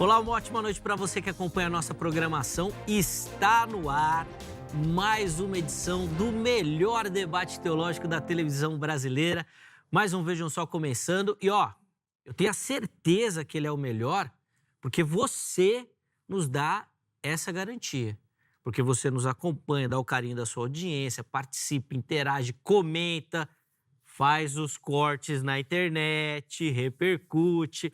Olá, uma ótima noite para você que acompanha a nossa programação. Está no ar mais uma edição do melhor debate teológico da televisão brasileira. Mais um Vejam Só começando. E eu tenho a certeza que ele é o melhor porque você nos dá essa garantia. Porque você nos acompanha, dá o carinho da sua audiência, participa, interage, comenta, faz os cortes na internet, repercute.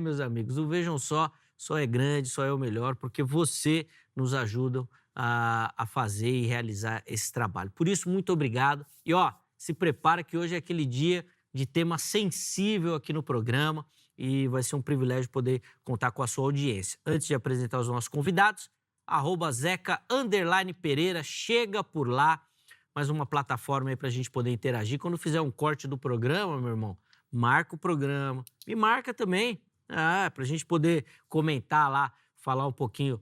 Meus amigos, o Vejam Só é grande, só é o melhor, porque você nos ajuda a fazer e realizar esse trabalho. Por isso, muito obrigado. E se prepara que hoje é aquele dia de tema sensível aqui no programa e vai ser um privilégio poder contar com a sua audiência. Antes de apresentar os nossos convidados, @Zeca_Pereira, chega por lá, mais uma plataforma aí para a gente poder interagir. Quando fizer um corte do programa, meu irmão, marca o programa, me marca também, para a gente poder comentar lá, falar um pouquinho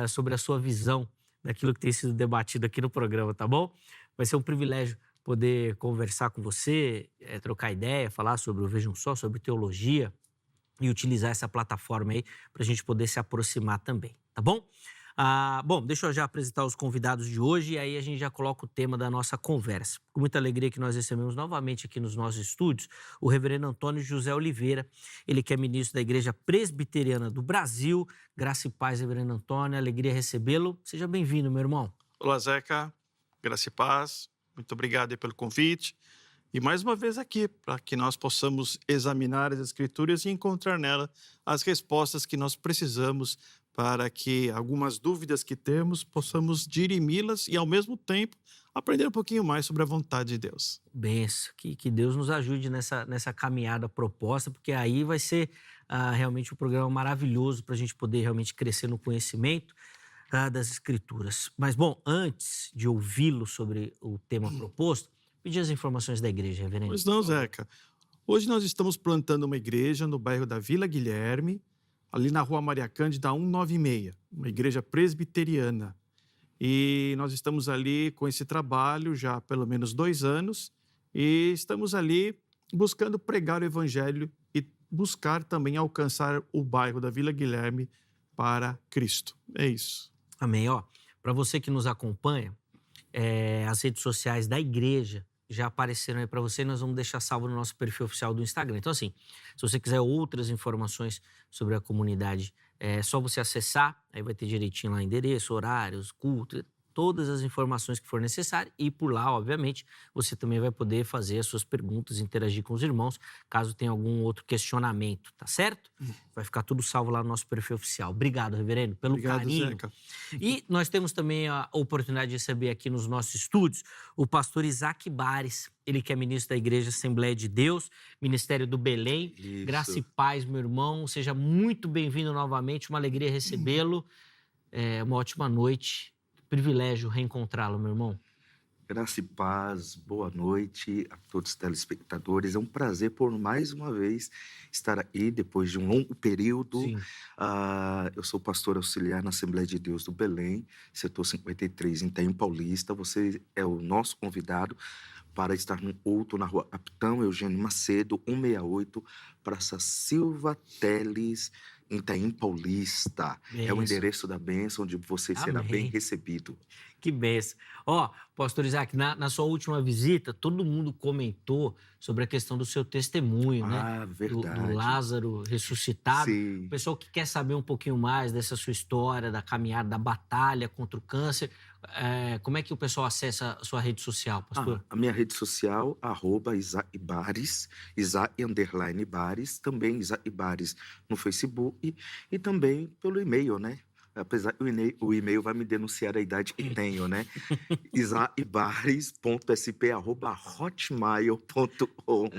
sobre a sua visão daquilo que tem sido debatido aqui no programa, tá bom? Vai ser um privilégio poder conversar com você, trocar ideia, falar sobre o Vejam Só, sobre teologia e utilizar essa plataforma aí para a gente poder se aproximar também, tá bom? Bom, deixa eu já apresentar os convidados de hoje e aí a gente já coloca o tema da nossa conversa. Com muita alegria que nós recebemos novamente aqui nos nossos estúdios o reverendo Antônio José Oliveira, ele que é ministro da Igreja Presbiteriana do Brasil. Graça e paz, reverendo Antônio, alegria recebê-lo. Seja bem-vindo, meu irmão. Olá, Zeca, graça e paz, muito obrigado aí pelo convite. E mais uma vez aqui, para que nós possamos examinar as Escrituras e encontrar nela as respostas que nós precisamos para que algumas dúvidas que temos possamos dirimi-las e, ao mesmo tempo, aprender um pouquinho mais sobre a vontade de Deus. Benção, que Deus nos ajude nessa caminhada proposta, porque aí vai ser realmente um programa maravilhoso para a gente poder realmente crescer no conhecimento das Escrituras. Mas, bom, antes de ouvi-lo sobre o tema proposto, pedir as informações da igreja, reverendo. Pois não, Zeca. Hoje nós estamos plantando uma igreja no bairro da Vila Guilherme, ali na rua Maria Cândida 196, uma igreja presbiteriana. E nós estamos ali com esse trabalho já há pelo menos 2 anos e estamos ali buscando pregar o evangelho e buscar também alcançar o bairro da Vila Guilherme para Cristo. É isso. Amém. Para você que nos acompanha, as redes sociais da igreja já apareceram aí para você, nós vamos deixar salvo no nosso perfil oficial do Instagram. Então, assim, se você quiser outras informações sobre a comunidade, é só você acessar, aí vai ter direitinho lá endereço, horários, culto, todas as informações que for necessário. E por lá, obviamente, você também vai poder fazer as suas perguntas, interagir com os irmãos, caso tenha algum outro questionamento, tá certo? Vai ficar tudo salvo lá no nosso perfil oficial. Obrigado, reverendo, pelo carinho. Zeca. E nós temos também a oportunidade de receber aqui nos nossos estúdios o pastor Isaac Bares, ele que é ministro da Igreja Assembleia de Deus, Ministério do Belém. Isso. Graça e paz, meu irmão. Seja muito bem-vindo novamente, uma alegria recebê-lo. Uma ótima noite. Privilégio reencontrá-lo, meu irmão. Graça e paz, boa noite a todos os telespectadores. É um prazer por mais uma vez estar aí depois de um longo período. Sim. Eu sou pastor auxiliar na Assembleia de Deus do Belém, setor 53, em Itaim Paulista. Você é o nosso convidado para estar no outro na rua Capitão Eugênio Macedo, 168, Praça Silva Teles, em Itaim Paulista. É o endereço da bênção, onde você será Amém. bem recebido. Que benção. Pastor Isaac, na sua última visita, todo mundo comentou sobre a questão do seu testemunho, né? Verdade. Do Lázaro ressuscitado. Sim. O pessoal que quer saber um pouquinho mais dessa sua história, da caminhada, da batalha contra o câncer, como é que o pessoal acessa a sua rede social, pastor? A minha rede social, @Isaac_Bares, Isaac_Bares, também Isaac Bares no Facebook e também pelo e-mail, né? Apesar que o e-mail vai me denunciar a idade que tenho, né? isaacbares.sp@hotmail.com.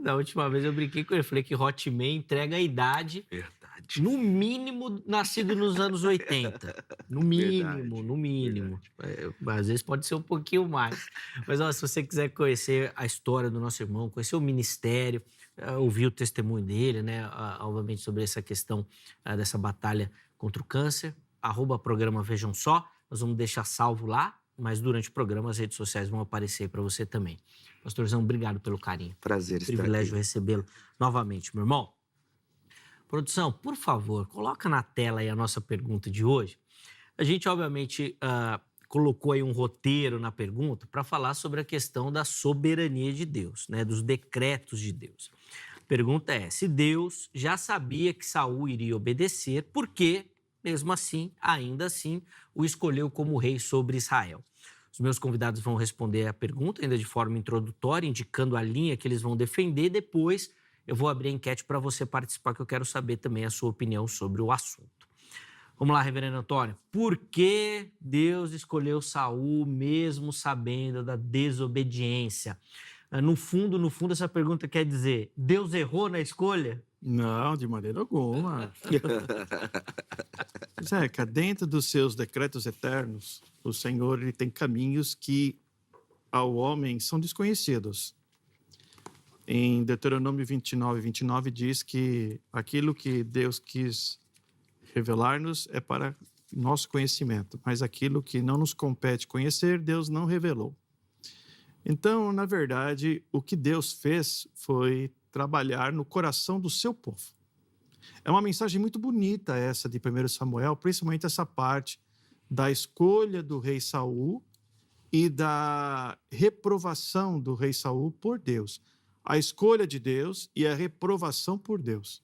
Da última vez eu brinquei com ele, falei que Hotmail entrega a idade, Verdade. no mínimo, nascido nos anos 80. No mínimo, no mínimo. Às vezes pode ser um pouquinho mais. Mas se você quiser conhecer a história do nosso irmão, conhecer o ministério, ouvir o testemunho dele, né? Obviamente sobre essa questão dessa batalha contra o câncer, @programa Vejam Só. Nós vamos deixar salvo lá, mas durante o programa as redes sociais vão aparecer para você também. Pastorzão, obrigado pelo carinho. Prazer estar Privilégio aqui. recebê-lo novamente, meu irmão. Produção, por favor, coloca na tela aí a nossa pergunta de hoje. A gente, obviamente, colocou aí um roteiro na pergunta para falar sobre a questão da soberania de Deus, né, dos decretos de Deus. A pergunta é: se Deus já sabia que Saul iria obedecer, por que, mesmo assim, ainda assim, o escolheu como rei sobre Israel? Os meus convidados vão responder a pergunta ainda de forma introdutória, indicando a linha que eles vão defender. Depois eu vou abrir a enquete para você participar, que eu quero saber também a sua opinião sobre o assunto. Vamos lá, reverendo Antônio. Por que Deus escolheu Saul mesmo sabendo da desobediência? No fundo, essa pergunta quer dizer: Deus errou na escolha? Não, de maneira alguma. Zeca, dentro dos seus decretos eternos, o Senhor ele tem caminhos que ao homem são desconhecidos. Em Deuteronômio 29 diz que aquilo que Deus quis revelar-nos é para nosso conhecimento, mas aquilo que não nos compete conhecer, Deus não revelou. Então, na verdade, o que Deus fez foi trabalhar no coração do seu povo. É uma mensagem muito bonita essa de 1 Samuel, principalmente essa parte da escolha do rei Saul e da reprovação do rei Saul por Deus. A escolha de Deus e a reprovação por Deus.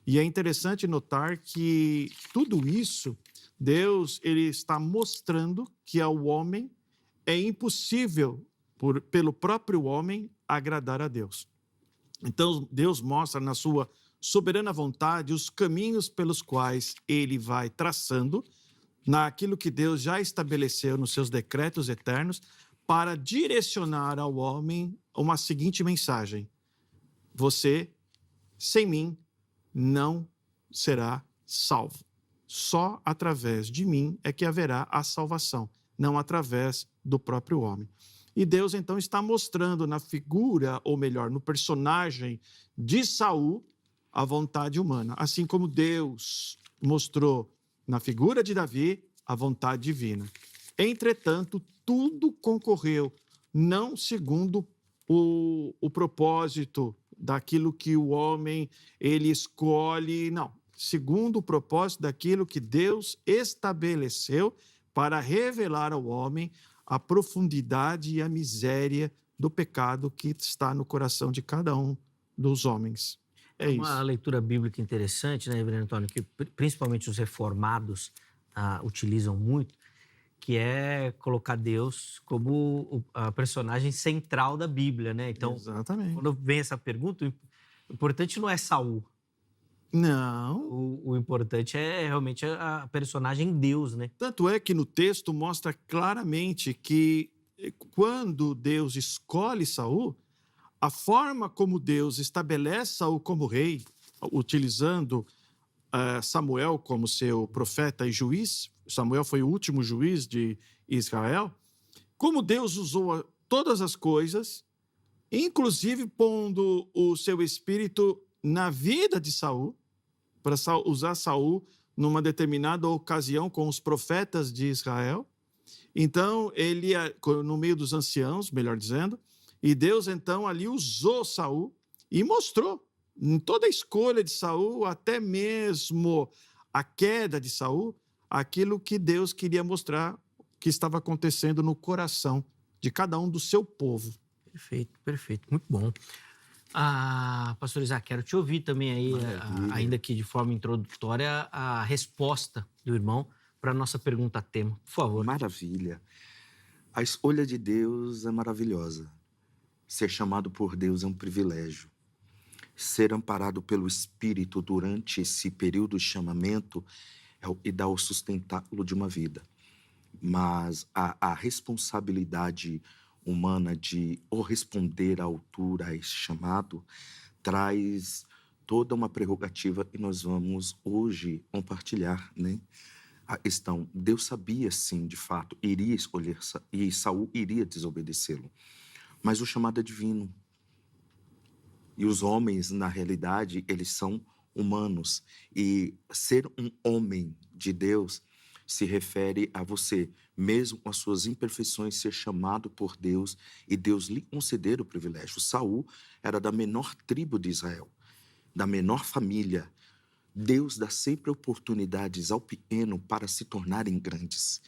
E é interessante notar que tudo isso, Deus ele está mostrando que ao homem é impossível, pelo próprio homem, agradar a Deus. Então, Deus mostra na sua soberana vontade os caminhos pelos quais ele vai traçando naquilo que Deus já estabeleceu nos seus decretos eternos para direcionar ao homem uma seguinte mensagem: você, sem mim, não será salvo. Só através de mim é que haverá a salvação, não através do próprio homem. E Deus, então, está mostrando na figura, ou melhor, no personagem de Saul, a vontade humana. Assim como Deus mostrou na figura de Davi a vontade divina. Entretanto, tudo concorreu não segundo o propósito daquilo que o homem ele escolhe, não. Segundo o propósito daquilo que Deus estabeleceu para revelar ao homem a profundidade e a miséria do pecado que está no coração de cada um dos homens. É isso. Uma leitura bíblica interessante, né, reverendo Antônio, que principalmente os reformados utilizam muito, que é colocar Deus como a personagem central da Bíblia, né? Então, exatamente. Quando vem essa pergunta, o importante não é Saul. Não. O importante é realmente a personagem Deus, né? Tanto é que no texto mostra claramente que quando Deus escolhe Saul, a forma como Deus estabelece Saul como rei, utilizando Samuel como seu profeta e juiz, Samuel foi o último juiz de Israel, como Deus usou todas as coisas, inclusive pondo o seu espírito na vida de Saul, para usar Saul numa determinada ocasião com os profetas de Israel. Então, ele, no meio dos anciãos, melhor dizendo, e Deus, então, ali usou Saul e mostrou em toda a escolha de Saul, até mesmo a queda de Saul, aquilo que Deus queria mostrar que estava acontecendo no coração de cada um do seu povo. Perfeito, perfeito. Muito bom. Pastor Isaac, quero te ouvir também aí, ainda que de forma introdutória, a resposta do irmão para a nossa pergunta tema. Por favor. Maravilha. A escolha de Deus é maravilhosa. Ser chamado por Deus é um privilégio. Ser amparado pelo Espírito durante esse período de chamamento e dar o sustentáculo de uma vida. Mas a responsabilidade humana de responder à altura a esse chamado traz toda uma prerrogativa e nós vamos hoje compartilhar, né? A questão, Deus sabia sim, de fato, iria escolher e Saul iria desobedecê-lo, mas o chamado é divino. E os homens, na realidade, eles são humanos. E ser um homem de Deus se refere a você, mesmo com as suas imperfeições, ser chamado por Deus e Deus lhe conceder o privilégio. Saul era da menor tribo de Israel, da menor família. Deus dá sempre oportunidades ao pequeno para se tornarem grandes.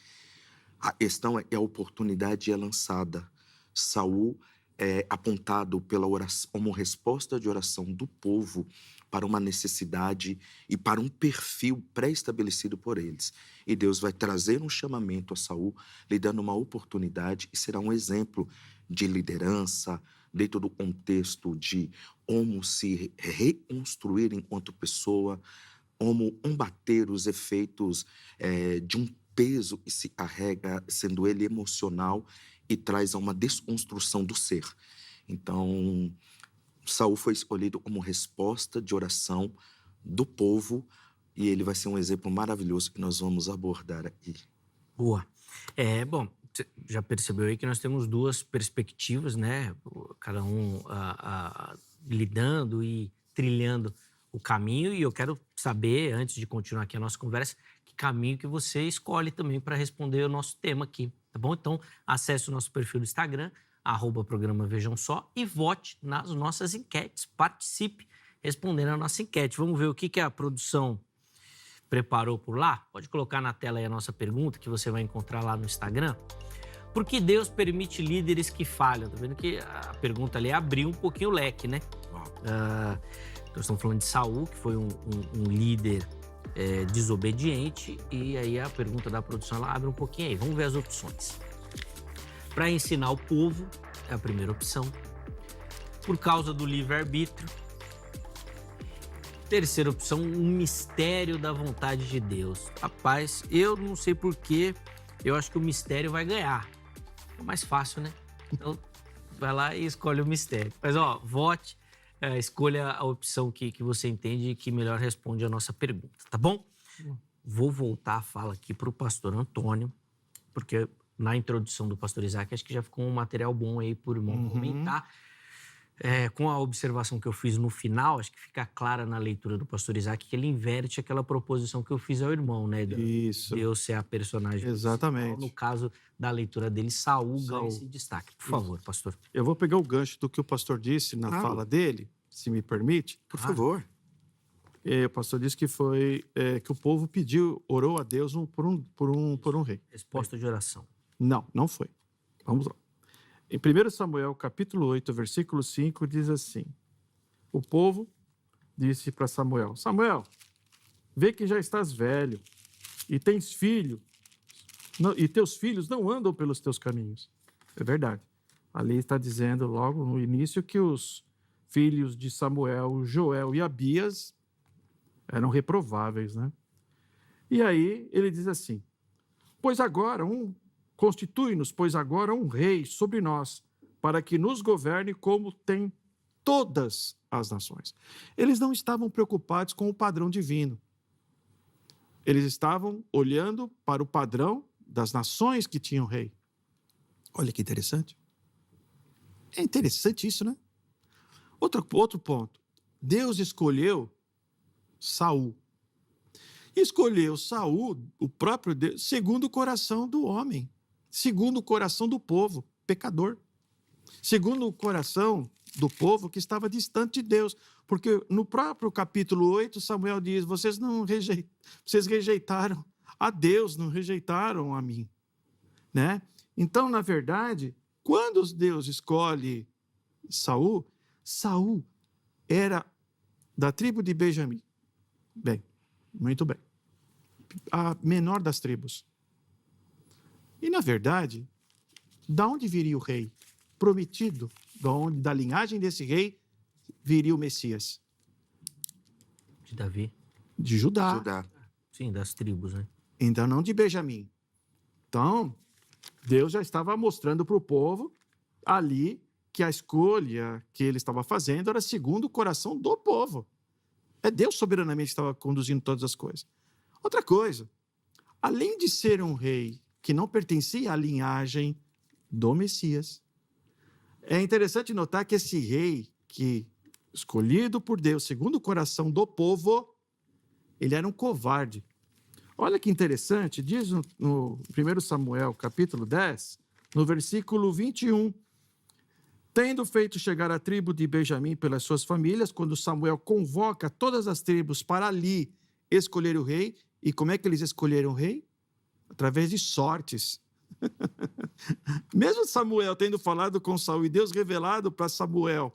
A questão é que a oportunidade é lançada. Saul é apontado pela oração, como resposta de oração do povo para uma necessidade e para um perfil pré-estabelecido por eles. E Deus vai trazer um chamamento a Saul, lhe dando uma oportunidade e será um exemplo de liderança dentro do contexto de como se reconstruir enquanto pessoa, como combater os efeitos de um peso que se carrega, sendo ele emocional, e traz a uma desconstrução do ser. Então, Saul foi escolhido como resposta de oração do povo, e ele vai ser um exemplo maravilhoso que nós vamos abordar aqui. Boa. Bom, você já percebeu aí que nós temos duas perspectivas, né? Cada um lidando e trilhando o caminho, e eu quero saber, antes de continuar aqui a nossa conversa, que caminho que você escolhe também para responder o nosso tema aqui, tá bom? Então, acesse o nosso perfil do Instagram, @programa Vejam Só, e vote nas nossas enquetes. Participe respondendo a nossa enquete. Vamos ver o que a produção preparou por lá? Pode colocar na tela aí a nossa pergunta, que você vai encontrar lá no Instagram. Por que Deus permite líderes que falham? Tá vendo que a pergunta ali abriu um pouquinho o leque, né? Nós estamos falando de Saul, que foi um líder desobediente, e aí a pergunta da produção ela abre um pouquinho aí. Vamos ver as opções. Para ensinar o povo, é a primeira opção. Por causa do livre-arbítrio. Terceira opção, um mistério da vontade de Deus. Rapaz, eu não sei porquê, eu acho que o mistério vai ganhar. É mais fácil, né? Então, vai lá e escolhe o mistério. Mas, vote, escolha a opção que você entende e que melhor responde a nossa pergunta, tá bom? Vou voltar a fala aqui para o pastor Antônio, porque na introdução do pastor Isaac, acho que já ficou um material bom aí por irmão comentar. Com a observação que eu fiz no final, acho que fica clara na leitura do pastor Isaac que ele inverte aquela proposição que eu fiz ao irmão, né? Isso. Deus ser a personagem Exatamente. principal. No caso da leitura dele, Saul ganha esse destaque. Por favor, pastor. Eu vou pegar o gancho do que o pastor disse na fala dele, se me permite. Por favor. O pastor disse que foi que o povo orou a Deus por um rei. Resposta de oração. Não foi. Vamos lá. Em 1 Samuel, capítulo 8, versículo 5, diz assim: o povo disse para Samuel: Samuel, vê que já estás velho e tens filho, e teus filhos não andam pelos teus caminhos. É verdade. Ali está dizendo logo no início que os filhos de Samuel, Joel e Abias, eram reprováveis, né? E aí ele diz assim: constitui-nos, pois agora, um rei sobre nós, para que nos governe como tem todas as nações. Eles não estavam preocupados com o padrão divino. Eles estavam olhando para o padrão das nações que tinham rei. Olha que interessante. É interessante isso, né? Outro ponto. Deus escolheu Saul. Escolheu Saul, o próprio Deus, segundo o coração do homem. Segundo o coração do povo, pecador. Segundo o coração do povo que estava distante de Deus. Porque no próprio capítulo 8, Samuel diz: vocês rejeitaram a Deus, não rejeitaram a mim. Né? Então, na verdade, quando Deus escolhe Saul, Saul era da tribo de Benjamim. Bem, muito bem. A menor das tribos. E, na verdade, da onde viria o rei? Prometido. Da linhagem desse rei viria o Messias. De Davi. De Judá. Sim, das tribos, né? Então, não de Benjamim. Então, Deus já estava mostrando para o povo ali que a escolha que ele estava fazendo era segundo o coração do povo. É Deus soberanamente que estava conduzindo todas as coisas. Outra coisa, além de ser um rei que não pertencia à linhagem do Messias, é interessante notar que esse rei, escolhido por Deus, segundo o coração do povo, ele era um covarde. Olha que interessante, diz no 1 Samuel, capítulo 10, no versículo 21, Tendo feito chegar a tribo de Benjamim pelas suas famílias, quando Samuel convoca todas as tribos para ali escolher o rei, e como é que eles escolheram o rei? Através de sortes. Mesmo Samuel tendo falado com Saul e Deus revelado para Samuel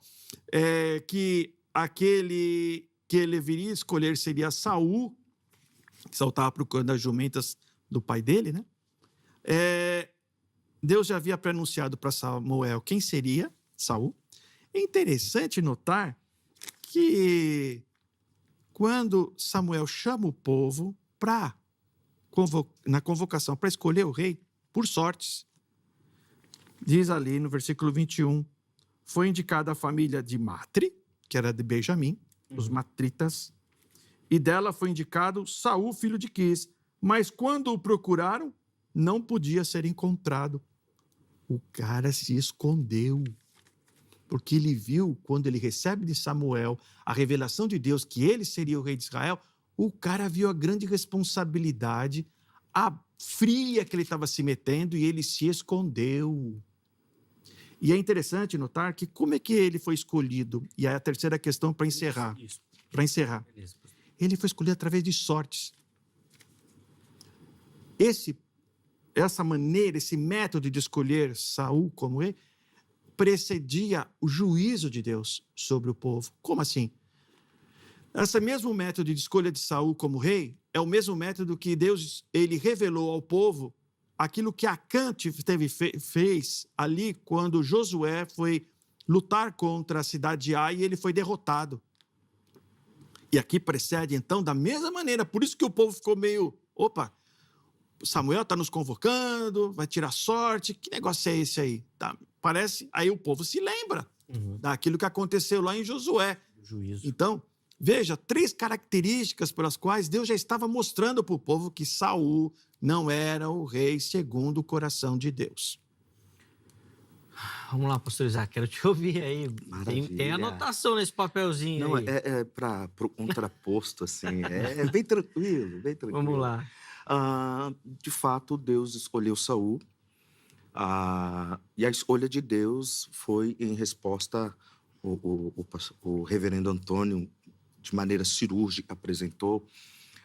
que aquele que ele viria escolher seria Saul, que Saul estava procurando as jumentas do pai dele, né? Deus já havia pronunciado para Samuel quem seria Saul. É interessante notar que quando Samuel chama o povo na convocação para escolher o rei, por sortes, diz ali no versículo 21, foi indicada a família de Matre, que era de Benjamim, os matritas, e dela foi indicado Saul, filho de Quis, mas quando o procuraram, não podia ser encontrado. O cara se escondeu, porque ele viu, quando ele recebe de Samuel a revelação de Deus que ele seria o rei de Israel, o cara viu a grande responsabilidade, a fria que ele estava se metendo, e ele se escondeu. E é interessante notar que como é que ele foi escolhido? E aí a terceira questão para encerrar. Ele foi escolhido através de sortes. Essa maneira, esse método de escolher Saul como rei, precedia o juízo de Deus sobre o povo. Como assim? Esse mesmo método de escolha de Saul como rei é o mesmo método que Deus ele revelou ao povo aquilo que Acã fez ali quando Josué foi lutar contra a cidade de Ai e ele foi derrotado. E aqui precede, então, da mesma maneira. Por isso que o povo ficou meio... Opa, Samuel está nos convocando, vai tirar sorte. Que negócio é esse aí? Tá, parece... Aí o povo se lembra daquilo que aconteceu lá em Josué. Juízo. Então, veja, 3 características pelas quais Deus já estava mostrando para o povo que Saul não era o rei segundo o coração de Deus. Vamos lá, pastor Isaac, quero te ouvir aí. Tem anotação nesse papelzinho Não, aí. é para o contraposto, assim, é bem tranquilo, bem tranquilo. Vamos lá. De fato, Deus escolheu Saul, e a escolha de Deus foi em resposta, o reverendo Antônio, de maneira cirúrgica, apresentou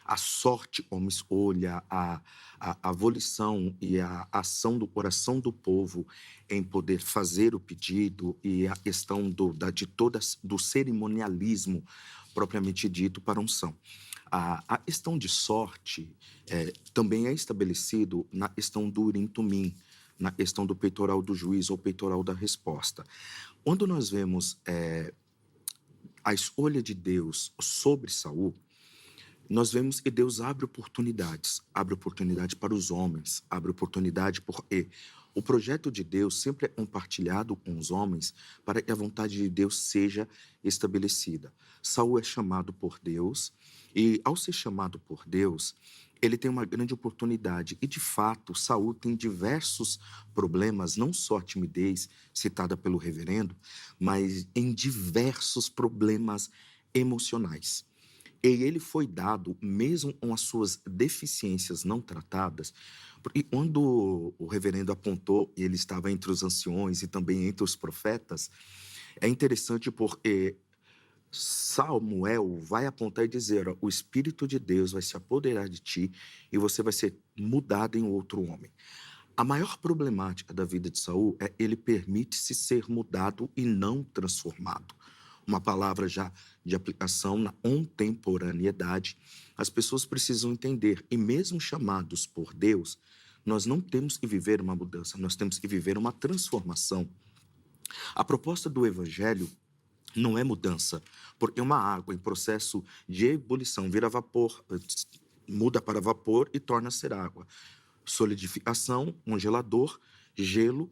a sorte como escolha, a volição e a ação do coração do povo em poder fazer o pedido e a questão do cerimonialismo propriamente dito para a unção. A questão de sorte também é estabelecido na questão do Urim Tumim, na questão do peitoral do juiz ou peitoral da resposta. Quando nós vemos a escolha de Deus sobre Saul, nós vemos que Deus abre oportunidade para os homens, abre oportunidade porque o projeto de Deus sempre é compartilhado com os homens para que a vontade de Deus seja estabelecida. Saul é chamado por Deus e, ao ser chamado por Deus, ele tem uma grande oportunidade. E, de fato, Saul tem diversos problemas, não só a timidez citada pelo reverendo, mas em diversos problemas emocionais. E ele foi dado, mesmo com as suas deficiências não tratadas, porque quando o reverendo apontou, ele estava entre os anciões e também entre os profetas, é interessante porque Samuel vai apontar e dizer, o Espírito de Deus vai se apoderar de ti e você vai ser mudado em outro homem. A maior problemática da vida de Saul é ele permite-se ser mudado e não transformado. Uma palavra já de aplicação na contemporaneidade, as pessoas precisam entender, e mesmo chamados por Deus, nós não temos que viver uma mudança, nós temos que viver uma transformação. A proposta do Evangelho não é mudança, porque uma água em processo de ebulição vira vapor, muda para vapor e torna a ser água. Solidificação, congelador, gelo,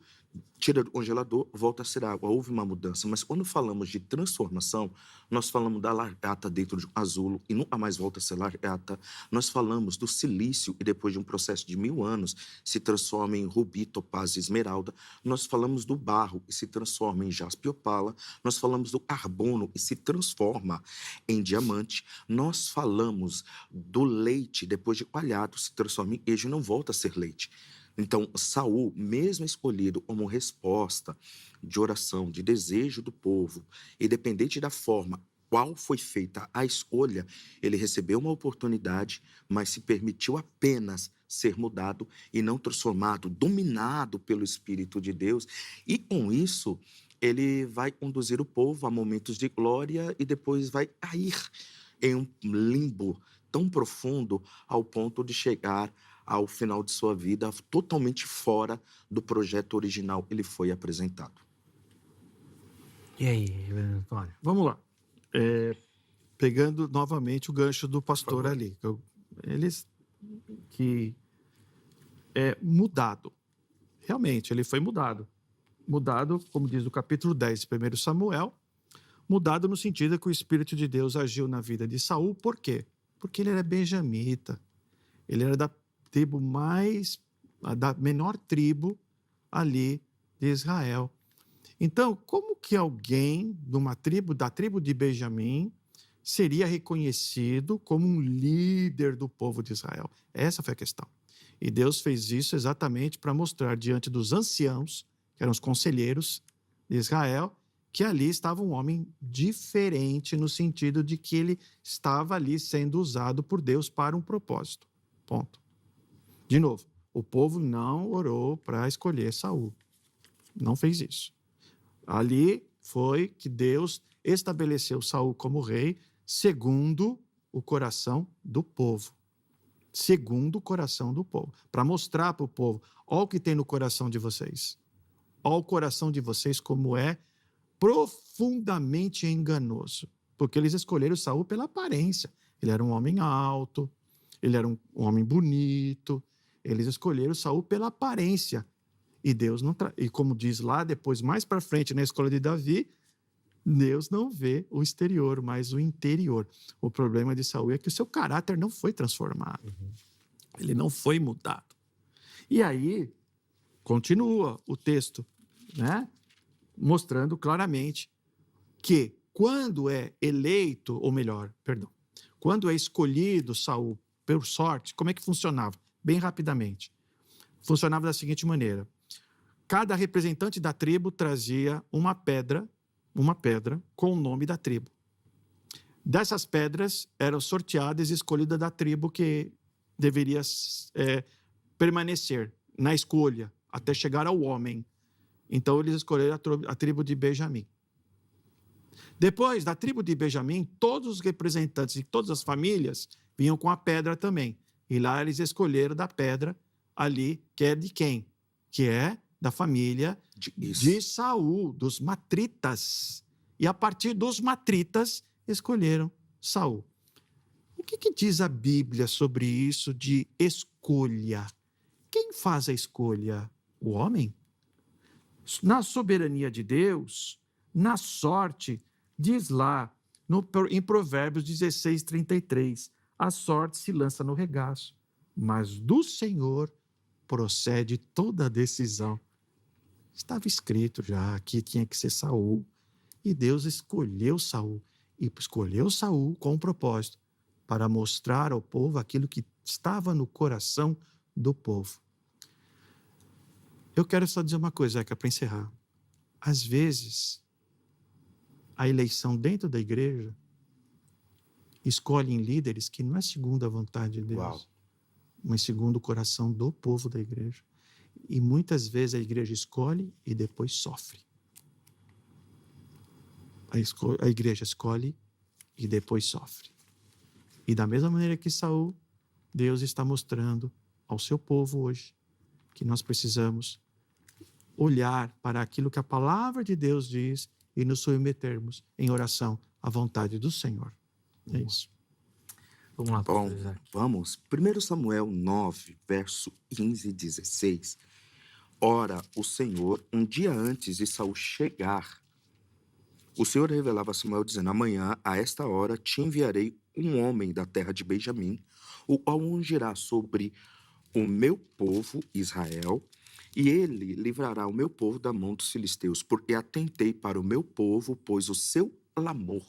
tira do congelador, volta a ser água. Houve uma mudança, mas quando falamos de transformação, nós falamos da largata dentro de um casulo e nunca mais volta a ser largata. Nós falamos do silício e depois de um processo de 1000 anos se transforma em rubi, topázio e esmeralda. Nós falamos do barro e se transforma em jaspe e opala. Nós falamos do carbono e se transforma em diamante. Nós falamos do leite, depois de coalhado, se transforma em queijo e não volta a ser leite. Então, Saul, mesmo escolhido como resposta de oração, de desejo do povo, independente da forma qual foi feita a escolha, ele recebeu uma oportunidade, mas se permitiu apenas ser mudado e não transformado, dominado pelo Espírito de Deus. E com isso, ele vai conduzir o povo a momentos de glória e depois vai cair em um limbo tão profundo ao ponto de chegar ao final de sua vida totalmente fora do projeto original que ele foi apresentado. E aí, Reverendo Antônio? Vamos lá. Pegando novamente o gancho do pastor ali. Eles que é mudado. Realmente, ele foi mudado. Mudado, como diz o capítulo 10 de 1 Samuel, mudado no sentido que o Espírito de Deus agiu na vida de Saul. Por quê? Porque ele era benjamita. Ele era da menor tribo ali de Israel. Então, como que alguém da tribo de Benjamim seria reconhecido como um líder do povo de Israel? Essa foi a questão. E Deus fez isso exatamente para mostrar diante dos anciãos, que eram os conselheiros de Israel, que ali estava um homem diferente no sentido de que ele estava ali sendo usado por Deus para um propósito. Ponto. De novo, o povo não orou para escolher Saul. Não fez isso. Ali foi que Deus estabeleceu Saul como rei segundo o coração do povo. Segundo o coração do povo. Para mostrar para o povo, olha o que tem no coração de vocês. Olha o coração de vocês como é profundamente enganoso. Porque eles escolheram Saul pela aparência. Ele era um homem alto, ele era um homem bonito. Eles escolheram Saul pela aparência. E Deus não e como diz lá depois, mais para frente na escolha de Davi, Deus não vê o exterior, mas o interior. O problema de Saul é que o seu caráter não foi transformado. Ele não foi mudado. E aí, continua o texto, né? Mostrando claramente que quando é eleito, ou melhor, perdão, quando é escolhido Saul por sorte, como é que funcionava? Bem rapidamente. Funcionava da seguinte maneira. Cada representante da tribo trazia uma pedra com o nome da tribo. Dessas pedras eram sorteadas e escolhidas da tribo que deveria permanecer na escolha até chegar ao homem. Então, eles escolheram a tribo de Benjamim. Depois da tribo de Benjamim, todos os representantes de todas as famílias vinham com a pedra também. E lá eles escolheram da pedra ali, que é de quem? Que é da família de Saul, dos matritas. E a partir dos matritas, escolheram Saul. O que diz a Bíblia sobre isso de escolha? Quem faz a escolha? O homem? Na soberania de Deus, na sorte, diz lá em Provérbios 16, 33, a sorte se lança no regaço, mas do Senhor procede toda a decisão. Estava escrito já que tinha que ser Saul. E Deus escolheu Saul. E escolheu Saul com um propósito, para mostrar ao povo aquilo que estava no coração do povo. Eu quero só dizer uma coisa, Zeca, para encerrar. Às vezes, a eleição dentro da igreja escolhe líderes que não é segundo a vontade de Deus, mas segundo o coração do povo da igreja. E muitas vezes a igreja escolhe e depois sofre. A igreja escolhe e depois sofre. E da mesma maneira que Saul, Deus está mostrando ao seu povo hoje que nós precisamos olhar para aquilo que a palavra de Deus diz e nos submetermos em oração à vontade do Senhor. É isso. Vamos lá, Bom, vamos. 1 Samuel 9, verso 15 e 16. Ora, o Senhor, um dia antes de Saul chegar, o Senhor revelava a Samuel dizendo: amanhã, a esta hora, te enviarei um homem da terra de Benjamim, o qual ungirá sobre o meu povo Israel, e ele livrará o meu povo da mão dos filisteus, porque atentei para o meu povo, pois o seu clamor,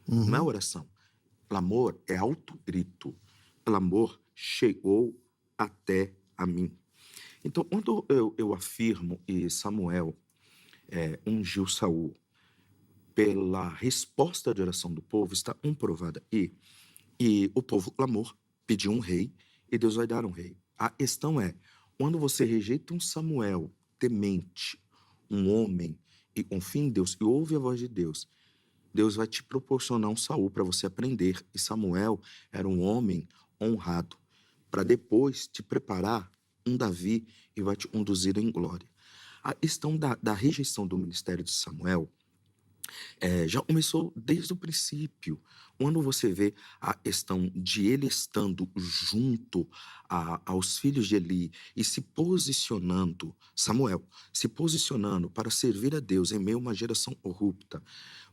não é oração, clamor é alto grito, clamor chegou até a mim. Então, quando eu afirmo e Samuel ungiu Saul pela resposta de oração do povo, está comprovada. E o povo clamou, pediu um rei, e Deus vai dar um rei. A questão é, quando você rejeita um Samuel temente, um homem, e confia em Deus, e ouve a voz de Deus, Deus vai te proporcionar um Saul para você aprender. E Samuel era um homem honrado, para depois te preparar um Davi e vai te conduzir em glória. A questão da rejeição do ministério de Samuel já começou desde o princípio, quando você vê a questão de ele estando junto aos filhos de Eli e se posicionando, Samuel, se posicionando para servir a Deus em meio a uma geração corrupta.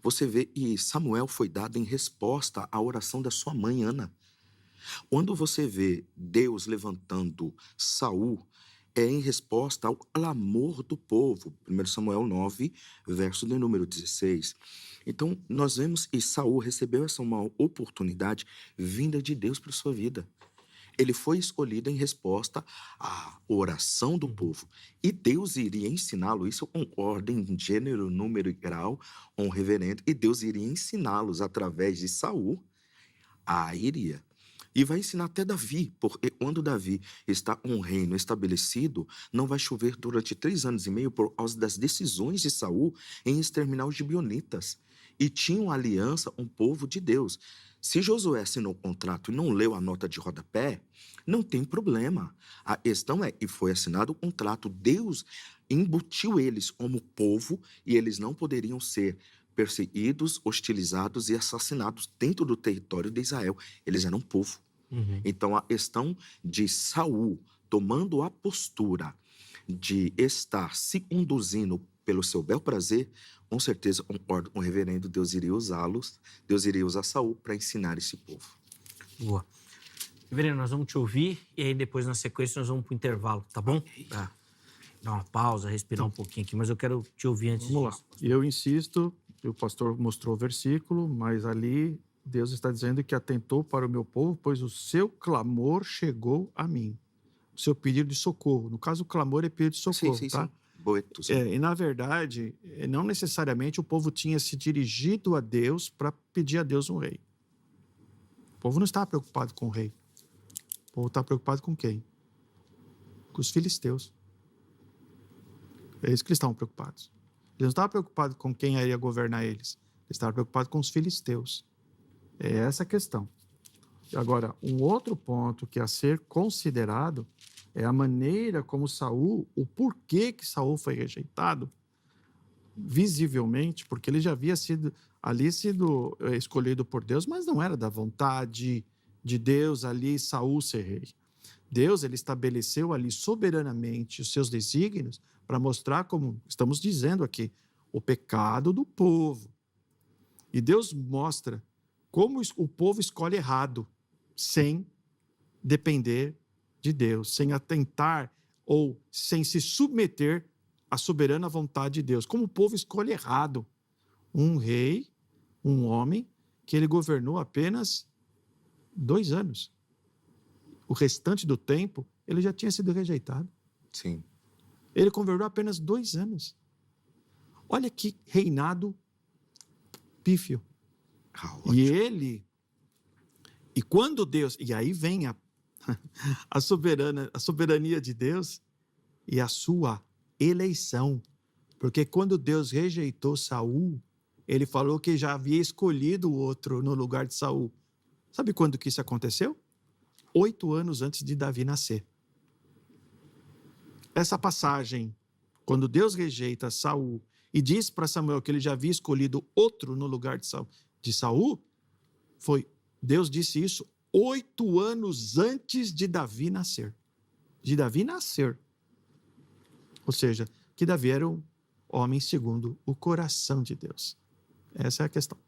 Você vê que Samuel foi dado em resposta à oração da sua mãe, Ana. Quando você vê Deus levantando Saul, é em resposta ao clamor do povo. 1 Samuel 9, verso de número 16. Então, nós vemos que Saul recebeu essa uma oportunidade vinda de Deus para a sua vida. Ele foi escolhido em resposta à oração do povo. E Deus iria ensiná-lo, isso com ordem, gênero, número e grau, um reverendo, e Deus iria ensiná-los através de Saul, iria. E vai ensinar até Davi, porque quando Davi está com um reino estabelecido, não vai chover durante 3 anos e meio por causa das decisões de Saul em exterminar os gibeonitas. E tinham aliança com o povo de Deus. Se Josué assinou o contrato e não leu a nota de rodapé, não tem problema. A questão é que foi assinado o contrato, Deus embutiu eles como povo e eles não poderiam ser perseguidos, hostilizados e assassinados dentro do território de Israel. Eles eram povo. Então, a questão de Saul tomando a postura de estar se conduzindo pelo seu bel prazer, com certeza, concordo com o reverendo, Deus iria usá-los, Deus iria usar Saul para ensinar esse povo. Boa. Reverendo, nós vamos te ouvir e aí depois, na sequência, nós vamos para o intervalo, tá bom? Pra dar uma pausa, respirar um pouquinho aqui, mas eu quero te ouvir antes disso. Vamos lá. Eu insisto, o pastor mostrou o versículo, mas ali Deus está dizendo que atentou para o meu povo, pois o seu clamor chegou a mim. O seu pedido de socorro. No caso, o clamor é pedido de socorro, tá? Sim. Boeto, sim. E, na verdade, não necessariamente o povo tinha se dirigido a Deus para pedir a Deus um rei. O povo não estava preocupado com o rei. O povo está preocupado com quem? Com os filisteus. É isso que eles estavam preocupados. Eles não estavam preocupados com quem iria governar eles. Eles estavam preocupados com os filisteus. É essa a questão. Agora, um outro ponto que é a ser considerado é a maneira como Saul, o porquê que Saul foi rejeitado, visivelmente, porque ele já havia sido escolhido por Deus, mas não era da vontade de Deus ali Saul ser rei. Deus, ele estabeleceu ali soberanamente os seus desígnios para mostrar, como estamos dizendo aqui, o pecado do povo. E Deus mostra como o povo escolhe errado, sem depender de Deus, sem atentar ou sem se submeter à soberana vontade de Deus. Como o povo escolhe errado. Um rei, um homem, que ele governou apenas 2 anos. O restante do tempo, ele já tinha sido rejeitado. Sim. Ele governou apenas 2 anos. Olha que reinado pífio. E quando Deus... E aí vem a soberania de Deus e a sua eleição. Porque quando Deus rejeitou Saul, ele falou que já havia escolhido o outro no lugar de Saul. Sabe quando que isso aconteceu? 8 anos antes de Davi nascer. Essa passagem, quando Deus rejeita Saul e diz para Samuel que ele já havia escolhido outro no lugar de Saul, Deus disse isso 8 anos antes de Davi nascer. De Davi nascer. Ou seja, que Davi era um homem segundo o coração de Deus. Essa é a questão.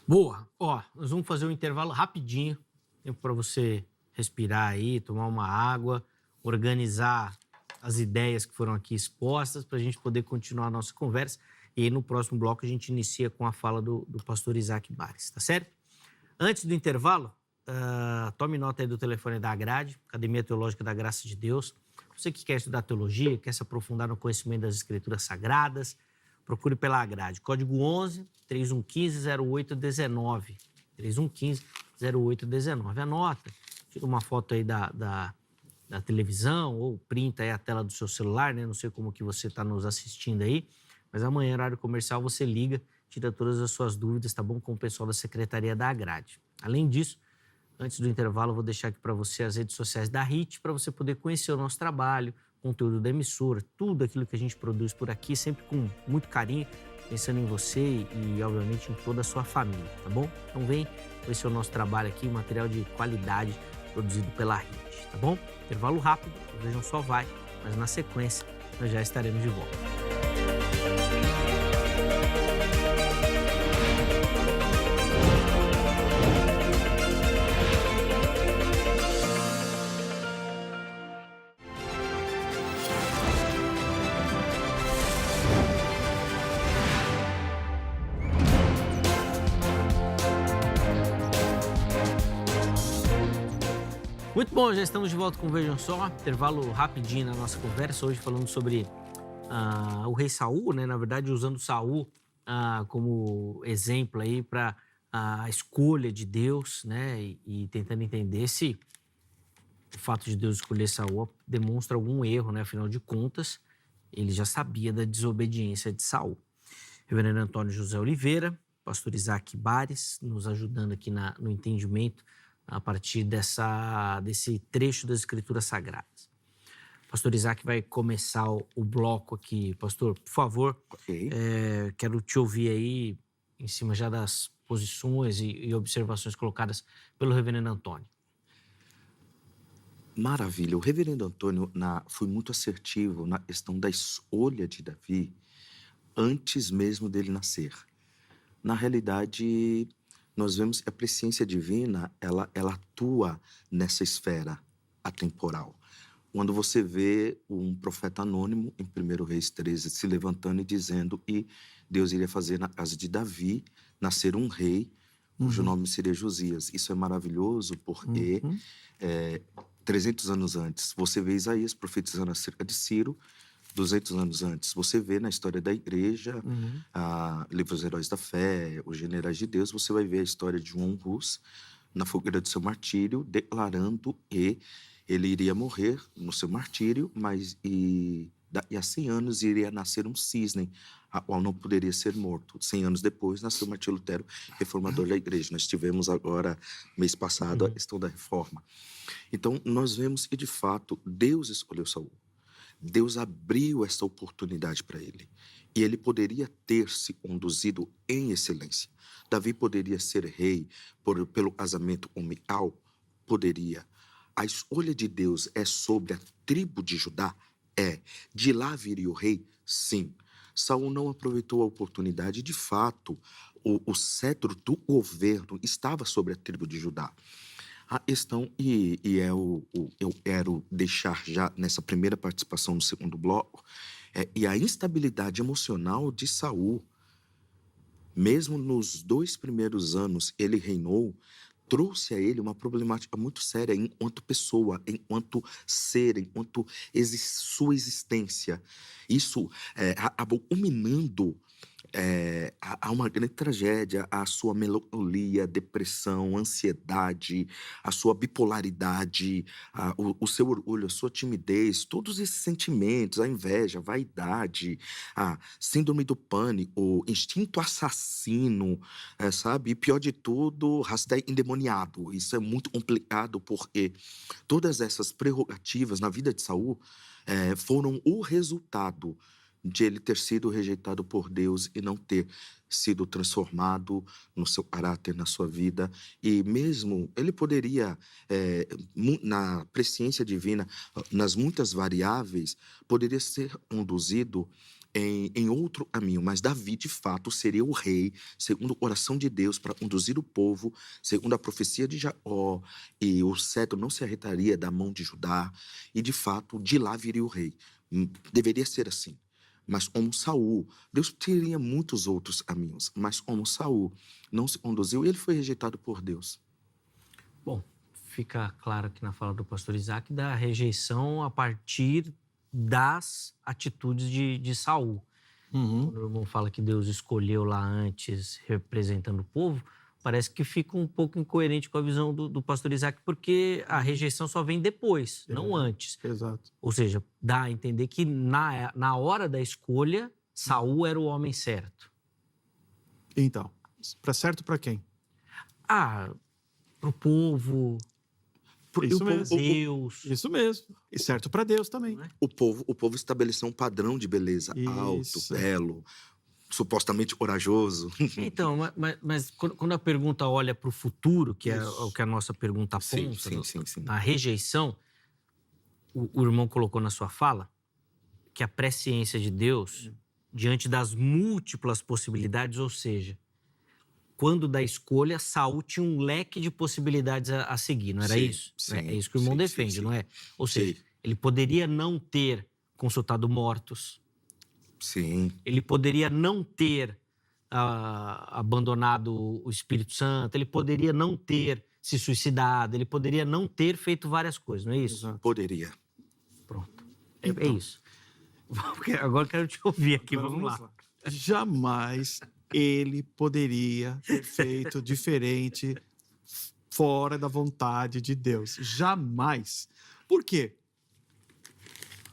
Boa. Nós vamos fazer um intervalo rapidinho, tempo para você respirar aí, tomar uma água, organizar as ideias que foram aqui expostas para a gente poder continuar a nossa conversa. E aí, no próximo bloco, a gente inicia com a fala do pastor Isaac Bares, tá certo? Antes do intervalo, tome nota aí do telefone da Agrade, Academia Teológica da Graça de Deus. Você que quer estudar teologia, quer se aprofundar no conhecimento das Escrituras Sagradas, procure pela Agrade. Código 11 3115 0819. 3115 0819. Anota, tira uma foto aí da televisão ou printa aí a tela do seu celular, né? Não sei como que você está nos assistindo aí, mas amanhã, horário comercial, você liga, tira todas as suas dúvidas, tá bom? Com o pessoal da Secretaria da Agrade. Além disso, antes do intervalo, eu vou deixar aqui para você as redes sociais da HIT, para você poder conhecer o nosso trabalho, conteúdo da emissora, tudo aquilo que a gente produz por aqui, sempre com muito carinho, pensando em você e obviamente, em toda a sua família, tá bom? Então vem conhecer o nosso trabalho aqui, material de qualidade produzido pela HIT, tá bom? Intervalo rápido, o Vejam Só vai, mas na sequência nós já estaremos de volta. Muito bom, já estamos de volta com o Vejam Só, intervalo rapidinho na nossa conversa, hoje falando sobre o rei Saul, né? Na verdade, usando Saul como exemplo aí para a escolha de Deus, né? E tentando entender se o fato de Deus escolher Saul demonstra algum erro, né? Afinal de contas, ele já sabia da desobediência de Saul. Reverendo Antônio José Oliveira, pastor Isaac Bares, nos ajudando aqui no entendimento a partir desse trecho das Escrituras Sagradas. Pastor Isaac vai começar o bloco aqui. Pastor, por favor, Ok. Quero te ouvir aí em cima já das posições e observações colocadas pelo reverendo Antônio. Maravilha. O reverendo Antônio foi muito assertivo na questão da escolha de Davi antes mesmo dele nascer. Na realidade, nós vemos que a presciência divina, ela atua nessa esfera atemporal. Quando você vê um profeta anônimo, em 1 Reis 13, se levantando e dizendo que Deus iria fazer na casa de Davi nascer um rei, cujo nome seria Josias. Isso é maravilhoso porque 300 anos antes, você vê Isaías profetizando acerca de Ciro. 200 anos antes, você vê na história da igreja, livros dos Heróis da Fé, os Generais de Deus, você vai ver a história de João Hus na fogueira do seu martírio, declarando que ele iria morrer no seu martírio, mas daqui a 100 anos iria nascer um cisne, a qual não poderia ser morto. 100 anos depois, nasceu Martim Lutero, reformador da igreja. Nós tivemos agora, mês passado, a questão da reforma. Então, nós vemos que, de fato, Deus escolheu Saul. Deus abriu essa oportunidade para ele. E ele poderia ter se conduzido em excelência. Davi poderia ser rei pelo casamento com Mical? Poderia. A escolha de Deus é sobre a tribo de Judá? É. De lá viria o rei? Sim. Saul não aproveitou a oportunidade. De fato, o cetro do governo estava sobre a tribo de Judá. A questão, eu quero deixar já nessa primeira participação no segundo bloco, e a instabilidade emocional de Saul, mesmo nos 2 primeiros anos ele reinou, trouxe a ele uma problemática muito séria enquanto pessoa, enquanto ser, enquanto sua existência. Isso acabou culminando há uma grande tragédia, a sua melancolia, depressão, ansiedade, a sua bipolaridade, o seu orgulho, a sua timidez, todos esses sentimentos, a inveja, a vaidade, a síndrome do pânico, o instinto assassino, sabe? E pior de tudo, hashtag endemoniado. Isso é muito complicado porque todas essas prerrogativas na vida de Saul foram o resultado de ele ter sido rejeitado por Deus e não ter sido transformado no seu caráter, na sua vida. E mesmo ele poderia, na presciência divina, nas muitas variáveis, poderia ser conduzido em outro caminho, mas Davi, de fato, seria o rei, segundo o coração de Deus, para conduzir o povo, segundo a profecia de Jacó, e o cetro não se arretaria da mão de Judá, e, de fato, de lá viria o rei. Deveria ser assim. Mas como Saul, Deus teria muitos outros caminhos, mas como Saul não se conduziu, ele foi rejeitado por Deus. Bom, fica claro aqui na fala do pastor Isaac da rejeição a partir das atitudes de Saul. Quando o irmão fala que Deus escolheu lá antes, representando o povo, parece que fica um pouco incoerente com a visão do pastor Isaac, porque a rejeição só vem depois, não antes. Exato. Ou seja, dá a entender que na hora da escolha, Saul era o homem certo. Então, certo para quem? Pro povo, Isso mesmo. Deus. Isso mesmo. E certo para Deus também. Não é? O povo estabeleceu um padrão de beleza alto, Isso. belo, supostamente corajoso. Então, mas quando a pergunta olha para o futuro, que é Isso. o que a nossa pergunta Sim, aponta, sim. na rejeição, o irmão colocou na sua fala que a presciência de Deus, diante das múltiplas possibilidades, ou seja, quando da escolha, Saul tinha um leque de possibilidades a seguir, não era Sim, isso? sim, É isso que o irmão sim, defende, sim. não é? Ou seja, Sim. ele poderia não ter consultado mortos, Sim, ele poderia não ter abandonado o Espírito Santo, ele poderia não ter se suicidado, ele poderia não ter feito várias coisas, não é isso? Exato. poderia. Pronto. Então. É isso. Agora eu quero te ouvir aqui, Agora vamos lá. Jamais ele poderia ter feito diferente fora da vontade de Deus. Jamais. Por quê?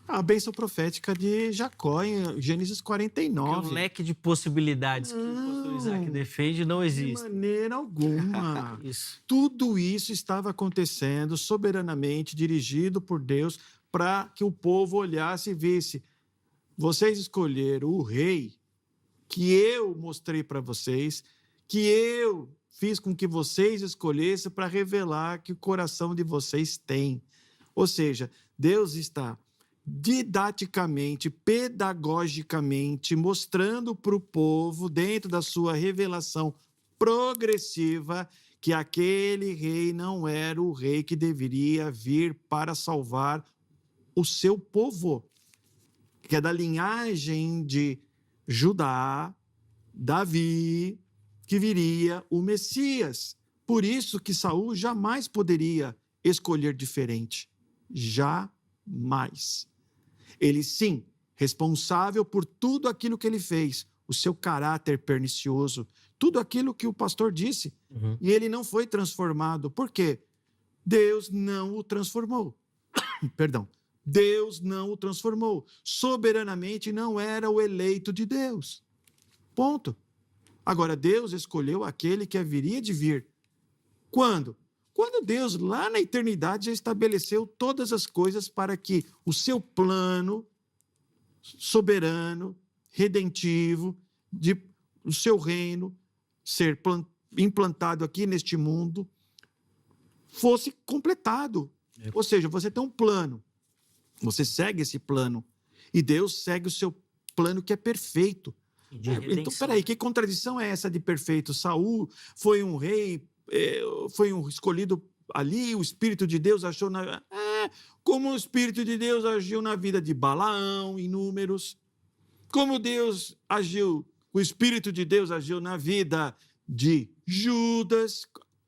A bênção profética de Jacó em Gênesis Porque 49. o leque de possibilidades que o pastor Isaac defende não De existe. maneira alguma. Isso. Tudo isso estava acontecendo soberanamente, dirigido por Deus, para que o povo olhasse e visse: vocês escolheram o rei que eu mostrei para vocês, que eu fiz com que vocês escolhessem para revelar que o coração de vocês tem. Ou seja, Deus está didaticamente, pedagogicamente, mostrando para o povo, dentro da sua revelação progressiva, que aquele rei não era o rei que deveria vir para salvar o seu povo, que é da linhagem de Judá, Davi, que viria o Messias. Por isso que Saul jamais poderia escolher diferente. Jamais. Ele, sim, responsável por tudo aquilo que ele fez, o seu caráter pernicioso, tudo aquilo que o pastor disse. E ele não foi transformado. Por quê? Deus não o transformou. Perdão. Deus não o transformou. Soberanamente não era o eleito de Deus. Ponto. Agora, Deus escolheu aquele que haveria de vir. Quando? Quando Deus, lá na eternidade, já estabeleceu todas as coisas para que o seu plano soberano, redentivo, o seu reino ser implantado aqui neste mundo, fosse completado. Ou seja, você tem um plano. Você segue esse plano. E Deus segue o seu plano que é perfeito. Então, peraí, que contradição é essa de perfeito? Saul foi um rei, foi um escolhido ali, o Espírito de Deus achou como o Espírito de Deus agiu na vida de Balaão, em Números. Como Deus agiu, o Espírito de Deus agiu na vida de Judas,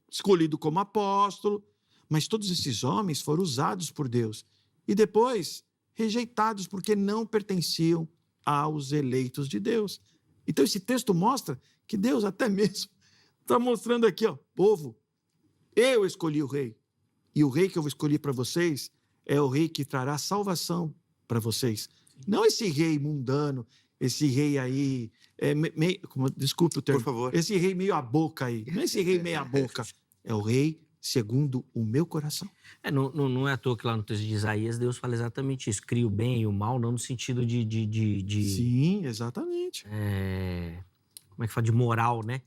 escolhido como apóstolo. Mas todos esses homens foram usados por Deus. E depois rejeitados porque não pertenciam aos eleitos de Deus. Então esse texto mostra que Deus até mesmo está mostrando aqui, povo, eu escolhi o rei. E o rei que eu escolhi para vocês é o rei que trará salvação para vocês. Não esse rei mundano, esse rei aí, desculpe o termo, Por favor. esse rei meio a boca aí. Não é esse rei meio a boca, é o rei segundo o meu coração. Não é à toa que lá no texto de Isaías Deus fala exatamente isso. Cria o bem e o mal, não no sentido de Sim, exatamente. Como é que fala? De moral, né?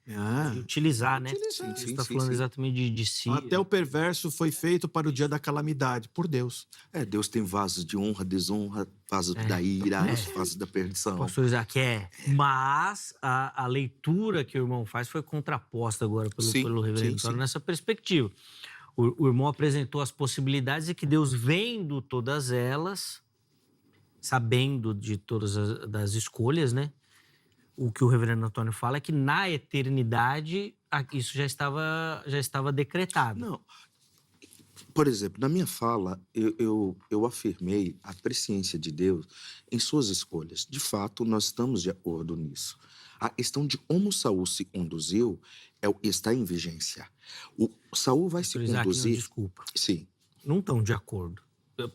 De utilizar, né? Utilizar. Deus está falando exatamente de si. Até o perverso foi feito para o dia da calamidade, por Deus. Deus tem vasos de honra, desonra, vasos da ira, vasos da perdição. Pastor Isaac, mas a leitura que o irmão faz foi contraposta agora pelo reverendo Antônio nessa perspectiva. O irmão apresentou as possibilidades e que Deus, vendo todas elas, sabendo de todas das escolhas, né? O que o reverendo Antônio fala é que na eternidade isso já estava decretado. Não. Por exemplo, na minha fala, eu afirmei a presciência de Deus em suas escolhas. De fato, nós estamos de acordo nisso. A questão de como Saul se conduziu está em vigência. O Saul vai se Pastor Isaac, não, conduzir. desculpa. Sim. Não estão de acordo.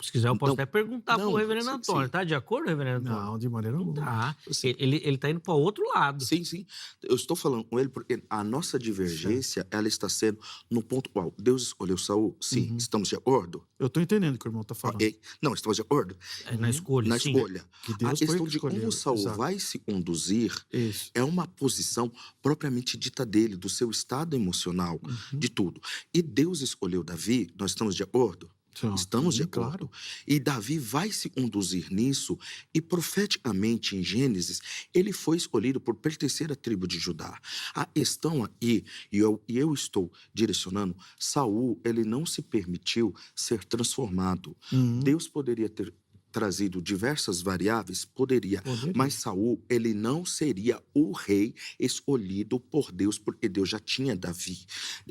Se quiser, eu posso Não, até perguntar para o não, reverendo sim, Antônio. sim. Tá de acordo, reverendo Antônio? Não, de maneira alguma. Tá. Sim. Ele tá indo para outro lado. Sim, sim. Eu estou falando com ele porque a nossa divergência, ela está sendo no ponto qual Deus escolheu Saul. Sim, estamos de acordo? Eu estou entendendo o que o irmão está falando. Ok. Não, estamos de acordo? É, na escolha, Na sim. escolha. Que A Deus foi questão que de escolheu. como Saul Exato. vai se conduzir Isso. é uma posição propriamente dita dele, do seu estado emocional, de tudo. E Deus escolheu Davi, nós estamos de acordo? Então, Estamos de sim, acordo. claro. E Davi vai se conduzir nisso, e profeticamente em Gênesis, ele foi escolhido por pertencer à tribo de Judá. A questão aqui, e eu estou direcionando, Saul, ele não se permitiu ser transformado. Deus poderia ter trazido diversas variáveis, poderia. Mas Saul, ele não seria o rei escolhido por Deus, porque Deus já tinha Davi.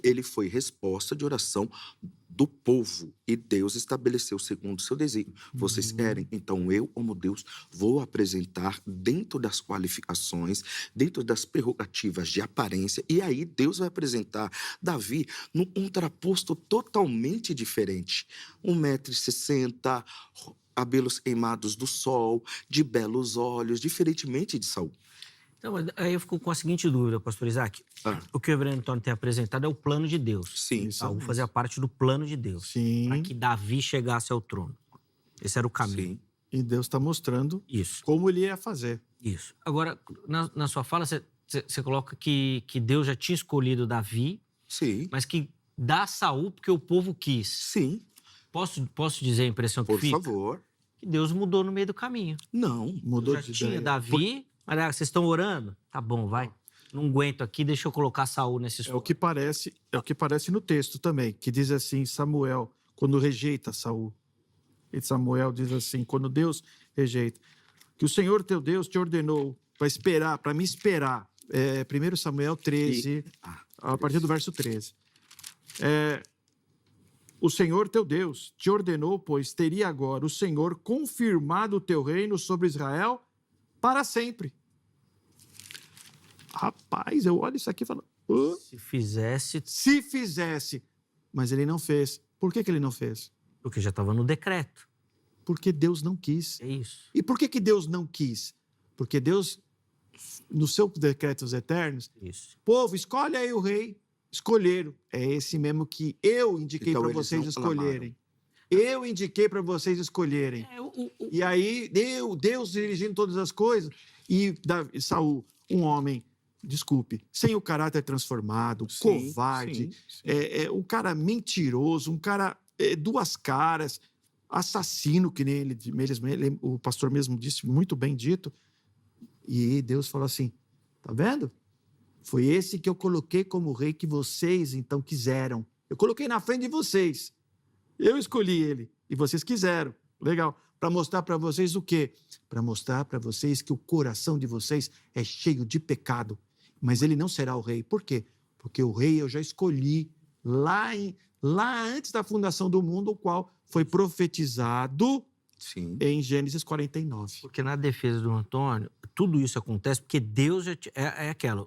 Ele foi resposta de oração do povo, e Deus estabeleceu segundo o seu desígnio. Vocês querem? Então eu, como Deus, vou apresentar dentro das qualificações, dentro das prerrogativas de aparência, e aí Deus vai apresentar Davi num contraposto totalmente diferente. 1,60 m, cabelos queimados do sol, de belos olhos, diferentemente de Saul. Então, aí eu fico com a seguinte dúvida, pastor Isaac. O que o reverendo Antônio tem apresentado é o plano de Deus. Sim. Saul fazia parte do plano de Deus. Sim. Para que Davi chegasse ao trono. Esse era o caminho. Sim. E Deus está mostrando Isso, como ele ia fazer. isso. Agora, na sua fala, você coloca que Deus já tinha escolhido Davi, Sim. mas que dá Saul porque o povo quis. Sim. Posso dizer a impressão que Por fica? favor. Que Deus mudou no meio do caminho. Não. Mudou Já de tinha ideia. Davi, mas vocês estão orando? Tá bom, vai. Não aguento aqui, deixa eu colocar Saul nesse É o que parece no texto também, que diz assim, Samuel, quando rejeita Saul. E Samuel diz assim, quando Deus rejeita, que o Senhor teu Deus te ordenou para me esperar. 1 Samuel 13, a partir do verso 13. O Senhor teu Deus te ordenou, pois teria agora o Senhor confirmado o teu reino sobre Israel para sempre. Rapaz, eu olho isso aqui e falo... Se fizesse. Mas ele não fez. Por que ele não fez? Porque já estava no decreto. Porque Deus não quis. É isso. E por que Deus não quis? Porque Deus, nos seus decretos eternos, Isso. povo, escolhe aí o rei. Escolheram. É esse mesmo que eu indiquei Então, para eles vocês não escolherem. Eu indiquei para vocês escolherem. E aí, Deus dirigindo todas as coisas. E Saul, um homem, desculpe, sem o caráter transformado, covarde, um cara mentiroso, um cara duas caras, assassino, que nem o pastor mesmo disse, muito bem dito. E Deus falou assim, tá vendo? Foi esse que eu coloquei como rei que vocês, então, quiseram. Eu coloquei na frente de vocês. Eu escolhi ele. E vocês quiseram. Legal. Para mostrar para vocês o quê? Para mostrar para vocês que o coração de vocês é cheio de pecado. Mas ele não será o rei. Por quê? Porque o rei eu já escolhi lá antes da fundação do mundo, o qual foi profetizado em Gênesis 49. Porque na defesa do Antônio, tudo isso acontece porque Deus já é aquela.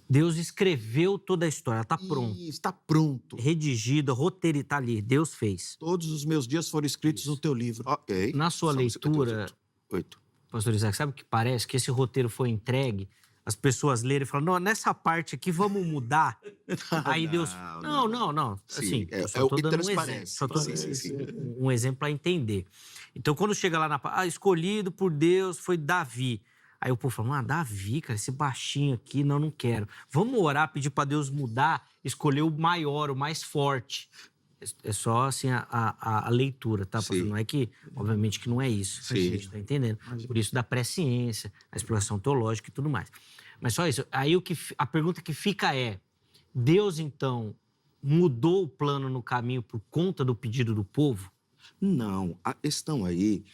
Deus escreveu toda a história, está pronto. Está pronto. Redigida, roteiro, está ali. Deus fez. Todos os meus dias foram escritos no teu livro. Ok. Na sua leitura, pastor Isaac, sabe o que parece? Que esse roteiro foi entregue, as pessoas leram e falam, não, nessa parte aqui vamos mudar. Aí Deus... Não. Assim, eu só estou dando um exemplo. Só tô um exemplo para entender. Então, quando chega lá escolhido por Deus foi Davi. Aí o povo fala, Davi, cara, esse baixinho aqui, não quero. Vamos orar, pedir para Deus mudar, escolher o maior, o mais forte. É só, assim, a leitura, tá? Não é que, obviamente, que não é isso. A gente tá entendendo. Por isso da presciência, a exploração teológica e tudo mais. Mas só isso. Aí a pergunta que fica é, Deus, então, mudou o plano no caminho por conta do pedido do povo? Não. A questão aí,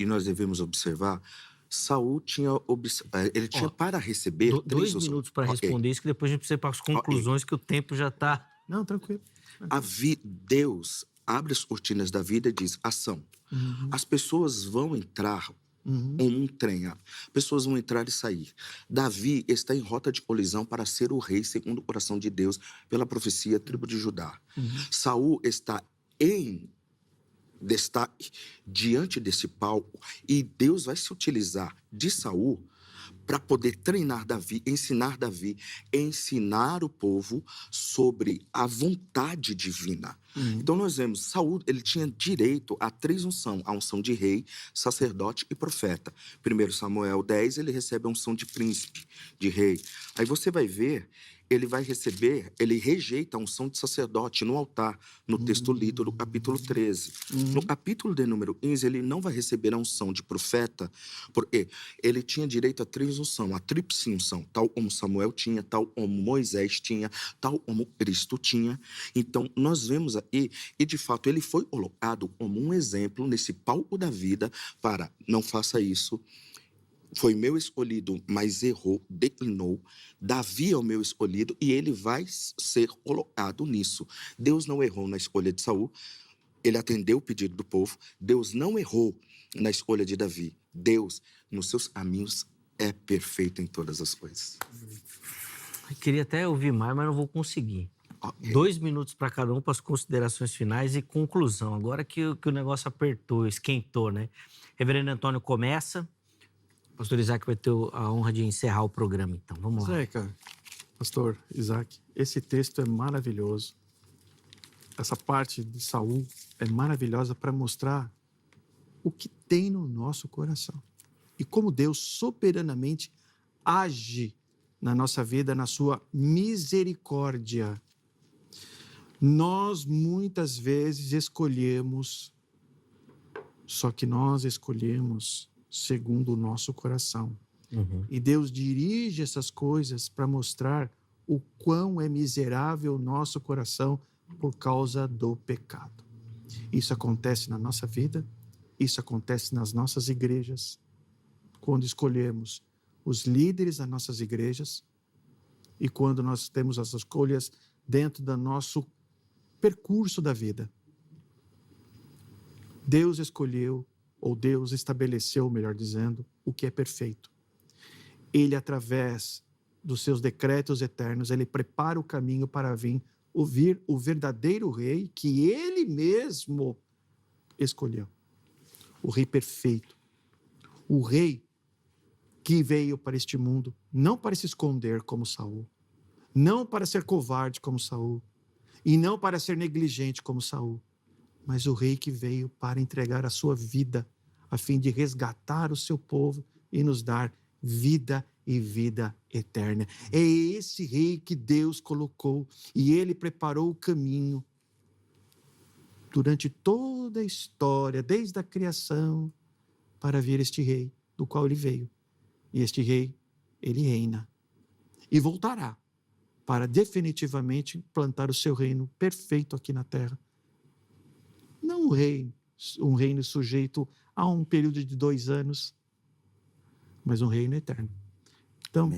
e nós devemos observar, Saul tinha para receber... 2 minutos para responder isso, que depois a gente precisa ir para as conclusões, que o tempo já está... Não, tranquilo. Deus abre as cortinas da vida e diz, ação. As pessoas vão entrar como um trem. Pessoas vão entrar e sair. Davi está em rota de colisão para ser o rei segundo o coração de Deus, pela profecia, tribo de Judá. Saul está em destaque diante desse palco e Deus vai se utilizar de Saul para poder treinar Davi, ensinar o povo sobre a vontade divina. Então nós vemos, Saul, ele tinha direito a 3 unções, a unção de rei, sacerdote e profeta. 1 Samuel 10, ele recebe a unção de príncipe, de rei. Aí você vai ver, ele rejeita a unção de sacerdote no altar, no texto lido do capítulo 13. No capítulo de número 15, ele não vai receber a unção de profeta, porque ele tinha direito a 3 unções, a tríplice unção, tal como Samuel tinha, tal como Moisés tinha, tal como Cristo tinha. Então, nós vemos aí, e de fato, ele foi colocado como um exemplo nesse palco da vida para, não faça isso, foi meu escolhido, mas errou, declinou. Davi é o meu escolhido e ele vai ser colocado nisso. Deus não errou na escolha de Saul, ele atendeu o pedido do povo. Deus não errou na escolha de Davi. Deus, nos seus caminhos, é perfeito em todas as coisas. Eu queria até ouvir mais, mas não vou conseguir. 2 minutos para cada um para as considerações finais e conclusão. Agora que o negócio apertou, esquentou, né? Reverendo Antônio começa. Pastor Isaac vai ter a honra de encerrar o programa, então. Vamos lá. Zeca, pastor Isaac, esse texto é maravilhoso. Essa parte de Saul é maravilhosa para mostrar o que tem no nosso coração. E como Deus soberanamente age na nossa vida, na sua misericórdia. Nós muitas vezes escolhemos, só que nós escolhemos segundo o nosso coração. E Deus dirige essas coisas para mostrar o quão é miserável o nosso coração por causa do pecado. Isso acontece na nossa vida, isso acontece nas nossas igrejas, quando escolhemos os líderes das nossas igrejas e quando nós temos as escolhas dentro do nosso percurso da vida. Deus escolheu, ou Deus estabeleceu, melhor dizendo, o que é perfeito. Ele, através dos seus decretos eternos, ele prepara o caminho para vir ouvir o verdadeiro rei que ele mesmo escolheu. O rei perfeito. O rei que veio para este mundo não para se esconder como Saul, não para ser covarde como Saul, e não para ser negligente como Saul, mas o rei que veio para entregar a sua vida a fim de resgatar o seu povo e nos dar vida e vida eterna. É esse rei que Deus colocou e ele preparou o caminho durante toda a história, desde a criação, para vir este rei do qual ele veio. E este rei, ele reina e voltará para definitivamente plantar o seu reino perfeito aqui na terra. Não um reino sujeito a um período de 2 anos, mas um reino eterno. Então,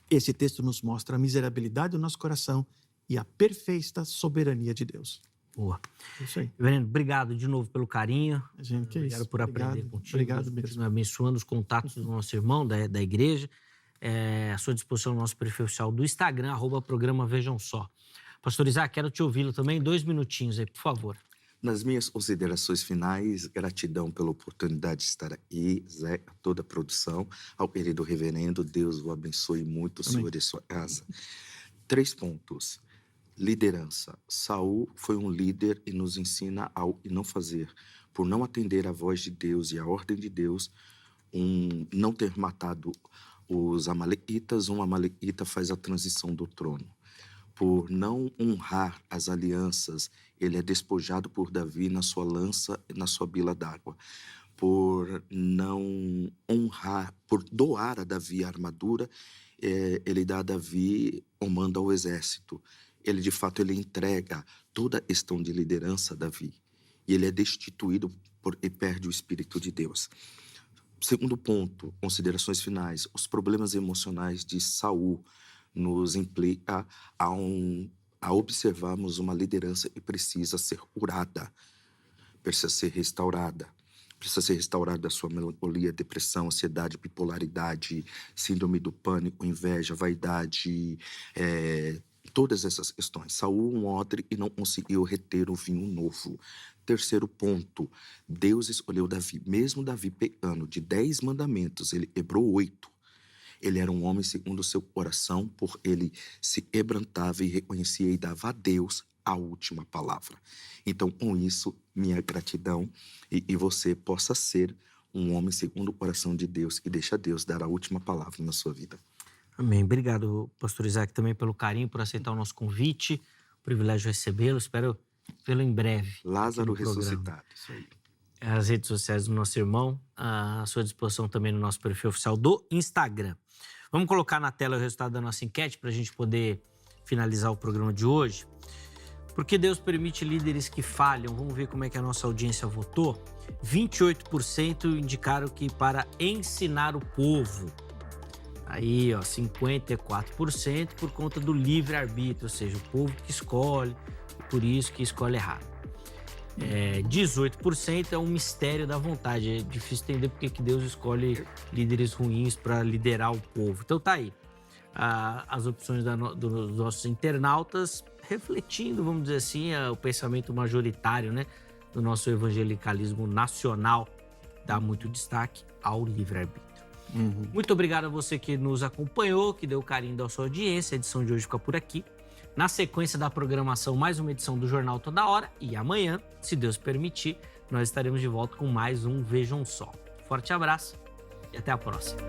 esse texto nos mostra a miserabilidade do nosso coração e a perfeita soberania de Deus. Boa. Isso aí. Reverendo, obrigado de novo pelo carinho. Gente, que Obrigado isso. por aprender contigo. Obrigado mesmo. Abençoando os contatos do nosso irmão, da igreja. À sua disposição no nosso perfil oficial do Instagram, @programa Vejam Só. Pastor Isaac, quero te ouvi-lo também. 2 minutinhos aí, por favor. Nas minhas considerações finais, gratidão pela oportunidade de estar aqui, Zé, a toda a produção, ao querido reverendo, Deus o abençoe muito, o Senhor e sua casa. 3 pontos. Liderança. Saul foi um líder e nos ensina ao e não fazer. Por não atender à voz de Deus e à ordem de Deus, não ter matado os amalequitas, um amalequita faz a transição do trono. Por não honrar as alianças, ele é despojado por Davi na sua lança e na sua bila d'água. Por não honrar, por doar a Davi a armadura, ele dá a Davi comando ao exército. Ele, de fato, ele entrega toda a questão de liderança a Davi. E ele é destituído porque perde o Espírito de Deus. Segundo ponto, considerações finais. Os problemas emocionais de Saul nos implica a a observarmos uma liderança que precisa ser curada, precisa ser restaurada. Precisa ser restaurada da sua melancolia, depressão, ansiedade, bipolaridade, síndrome do pânico, inveja, vaidade, todas essas questões. Saul um odre e não conseguiu reter o vinho novo. Terceiro ponto, Deus escolheu Davi. Mesmo Davi pecando de 10 mandamentos, ele quebrou 8. Ele era um homem segundo o seu coração, por ele se quebrantava e reconhecia e dava a Deus a última palavra. Então, com isso, minha gratidão e você possa ser um homem segundo o coração de Deus e deixa Deus dar a última palavra na sua vida. Amém. Obrigado, pastor Isaac, também pelo carinho, por aceitar o nosso convite. Privilégio recebê-lo. Espero vê-lo em breve. Lázaro ressuscitado. Isso aí. As redes sociais do nosso irmão, à sua disposição também no nosso perfil oficial do Instagram. Vamos colocar na tela o resultado da nossa enquete para a gente poder finalizar o programa de hoje. Porque Deus permite líderes que falham. Vamos ver como é que a nossa audiência votou. 28% indicaram que para ensinar o povo. Aí, 54% por conta do livre-arbítrio, ou seja, o povo que escolhe, por isso que escolhe errado. 18% é um mistério da vontade. É difícil entender porque que Deus escolhe líderes ruins para liderar o povo. Então tá aí. As opções dos nossos internautas refletindo, vamos dizer assim, o pensamento majoritário, né, do nosso evangelicalismo nacional, dá muito destaque ao livre-arbítrio. Muito obrigado a você que nos acompanhou, que deu carinho da sua audiência. A edição de hoje fica por aqui. Na sequência da programação, mais uma edição do Jornal Toda Hora. E amanhã, se Deus permitir, nós estaremos de volta com mais um Vejam Só. Forte abraço e até a próxima.